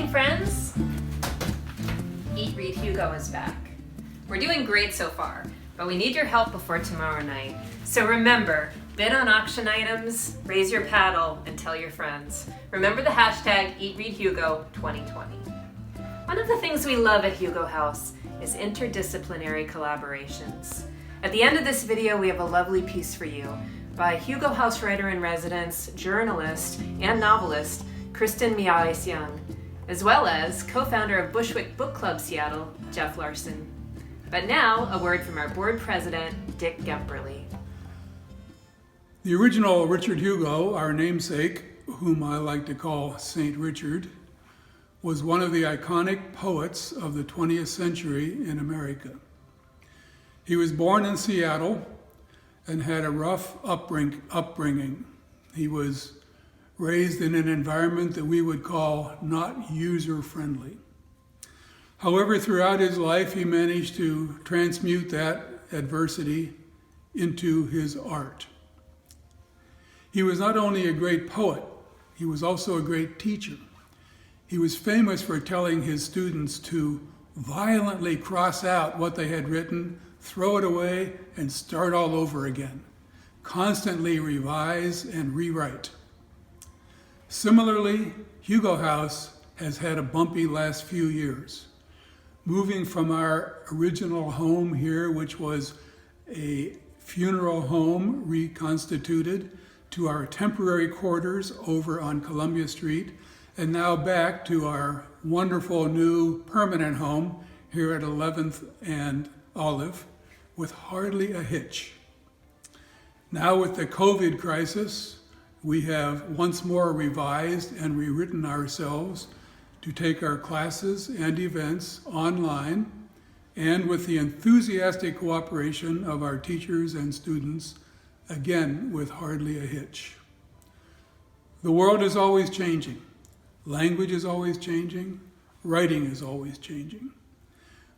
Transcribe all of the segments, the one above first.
morning, friends. Eat, Read, Hugo is back. We're doing great so far, but we need your help before tomorrow night. So remember, bid on auction items, raise your paddle, and tell your friends. Remember the hashtag EatReadHugo2020. One of the things we love at Hugo House is interdisciplinary collaborations. At the end of this video, we have a lovely piece for you by Hugo House writer-in-residence, journalist, and novelist Kristen Miata, as well as co-founder of Bushwick Book Club Seattle, Jeff Larson. But now, a word from our board president, Dick Gemperle. The original Richard Hugo, our namesake, whom I like to call Saint Richard, was one of the iconic poets of the 20th century in America. He was born in Seattle and had a rough upbringing. He was raised in an environment that we would call not user-friendly. However, throughout his life, he managed to transmute that adversity into his art. He was not only a great poet, he was also a great teacher. He was famous for telling his students to violently cross out what they had written, throw it away, and start all over again. Constantly revise and rewrite. Similarly, Hugo House has had a bumpy last few years. Moving from our original home here, which was a funeral home reconstituted, to our temporary quarters over on Columbia Street, and now back to our wonderful new permanent home here at 11th and Olive, with hardly a hitch. Now with the COVID crisis, we have once more revised and rewritten ourselves to take our classes and events online, and with the enthusiastic cooperation of our teachers and students, again with hardly a hitch. The world is always changing. Language is always changing. Writing is always changing.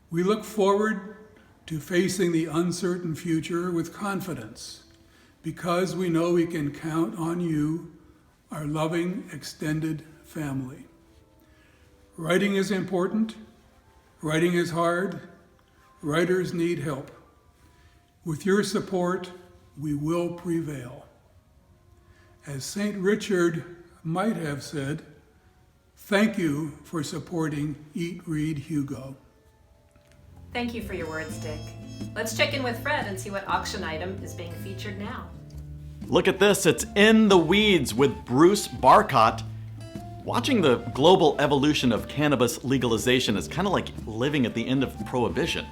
We look forward to facing the uncertain future with confidence, because we know we can count on you, our loving, extended family. Writing is important. Writing is hard. Writers need help. With your support, we will prevail. As Saint Richard might have said, thank you for supporting Eat, Read, Hugo. Thank you for your words, Dick. Let's check in with Fred and see what auction item is being featured now. Look at this, it's In the Weeds with Bruce Barcott. Watching the global evolution of cannabis legalization is kind of like living at the end of Prohibition.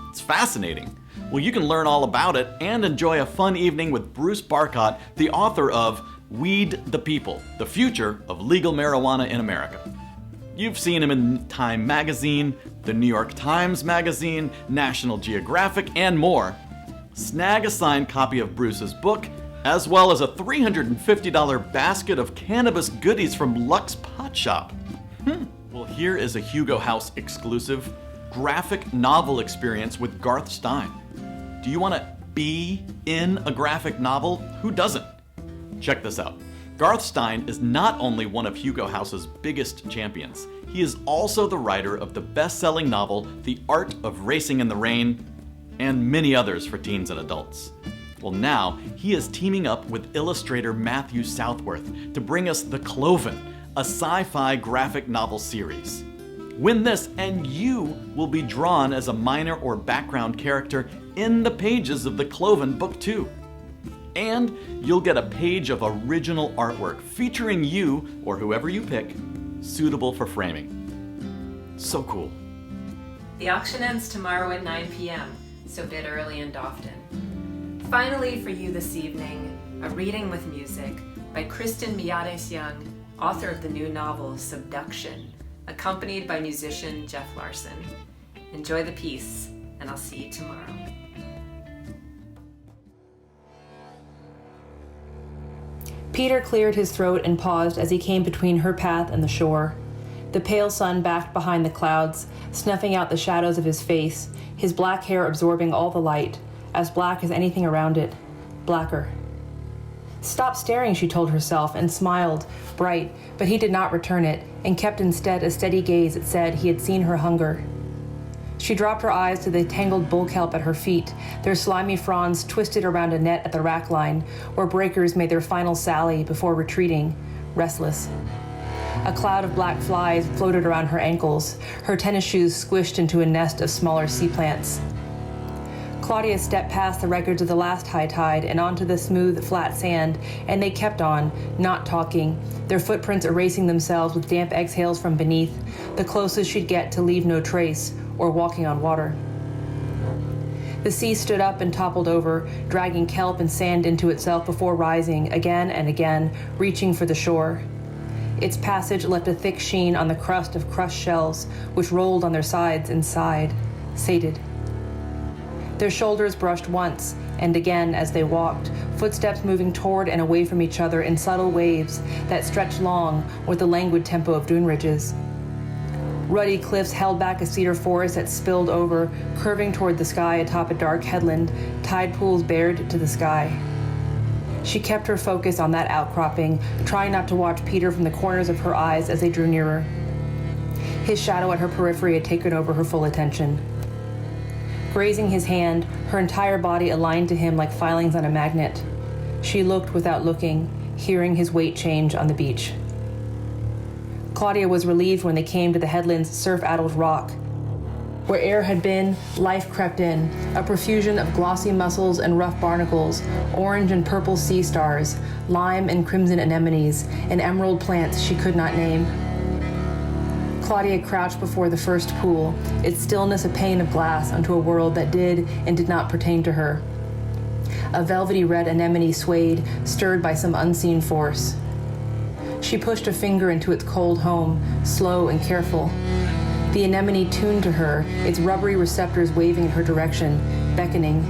It's fascinating. Well, you can learn all about it and enjoy a fun evening with Bruce Barcott, the author of Weed the People, the Future of Legal Marijuana in America. You've seen him in Time Magazine, the New York Times Magazine, National Geographic, and more. Snag a signed copy of Bruce's book, as well as a $350 basket of cannabis goodies from Lux Pot Shop. Well, here is a Hugo House exclusive graphic novel experience with Garth Stein. Do you want to be in a graphic novel? Who doesn't? Check this out. Garth Stein is not only one of Hugo House's biggest champions, he is also the writer of the best-selling novel The Art of Racing in the Rain, and many others for teens and adults. Well, now he is teaming up with illustrator Matthew Southworth to bring us The Cloven, a sci-fi graphic novel series. Win this and you will be drawn as a minor or background character in the pages of The Cloven Book 2. And you'll get a page of original artwork featuring you, or whoever you pick, suitable for framing. So cool. The auction ends tomorrow at 9 p.m., so bid early and often. Finally, for you this evening, a reading with music by Kristen Miata, author of the new novel Subduction, accompanied by musician Jeff Larson. Enjoy the piece, and I'll see you tomorrow. Peter cleared his throat and paused as he came between her path and the shore. The pale sun backed behind the clouds, snuffing out the shadows of his face, his black hair absorbing all the light, as black as anything around it, blacker. Stop staring, she told herself, and smiled, bright, but he did not return it, and kept instead a steady gaze that said he had seen her hunger. She dropped her eyes to the tangled bull kelp at her feet, their slimy fronds twisted around a net at the rack line, where breakers made their final sally before retreating, restless. A cloud of black flies floated around her ankles, her tennis shoes squished into a nest of smaller sea plants. Claudia stepped past the records of the last high tide and onto the smooth, flat sand, and they kept on, not talking, their footprints erasing themselves with damp exhales from beneath, the closest she'd get to leave no trace, or walking on water. The sea stood up and toppled over, dragging kelp and sand into itself before rising again and again, reaching for the shore. Its passage left a thick sheen on the crust of crushed shells, which rolled on their sides and sighed, sated. Their shoulders brushed once and again as they walked, footsteps moving toward and away from each other in subtle waves that stretched long with the languid tempo of dune ridges. Ruddy cliffs held back a cedar forest that spilled over, curving toward the sky atop a dark headland, tide pools bared to the sky. She kept her focus on that outcropping, trying not to watch Peter from the corners of her eyes as they drew nearer. His shadow at her periphery had taken over her full attention. Grazing his hand, her entire body aligned to him like filings on a magnet. She looked without looking, hearing his weight change on the beach. Claudia was relieved when they came to the headland's surf-addled rock. Where air had been, life crept in, a profusion of glossy mussels and rough barnacles, orange and purple sea stars, lime and crimson anemones, and emerald plants she could not name. Claudia crouched before the first pool, its stillness a pane of glass onto a world that did and did not pertain to her. A velvety red anemone swayed, stirred by some unseen force. She pushed a finger into its cold home, slow and careful. The anemone tuned to her, its rubbery receptors waving in her direction, beckoning.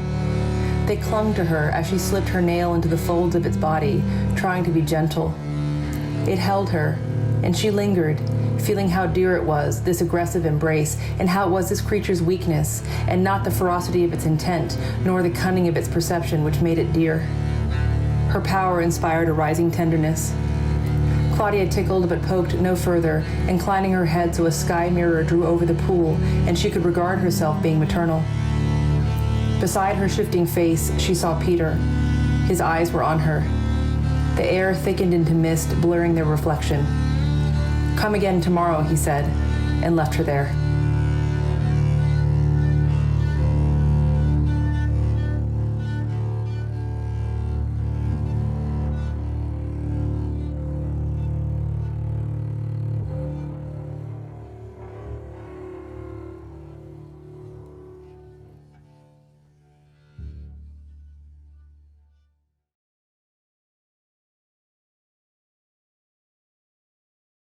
They clung to her as she slipped her nail into the folds of its body, trying to be gentle. It held her, and she lingered, feeling how dear it was, this aggressive embrace, and how it was this creature's weakness, and not the ferocity of its intent, nor the cunning of its perception which made it dear. Her power inspired a rising tenderness. Claudia tickled but poked no further, inclining her head so a sky mirror drew over the pool, and she could regard herself being maternal. Beside her shifting face, she saw Peter. His eyes were on her. The air thickened into mist, blurring their reflection. "Come again tomorrow," he said, and left her there.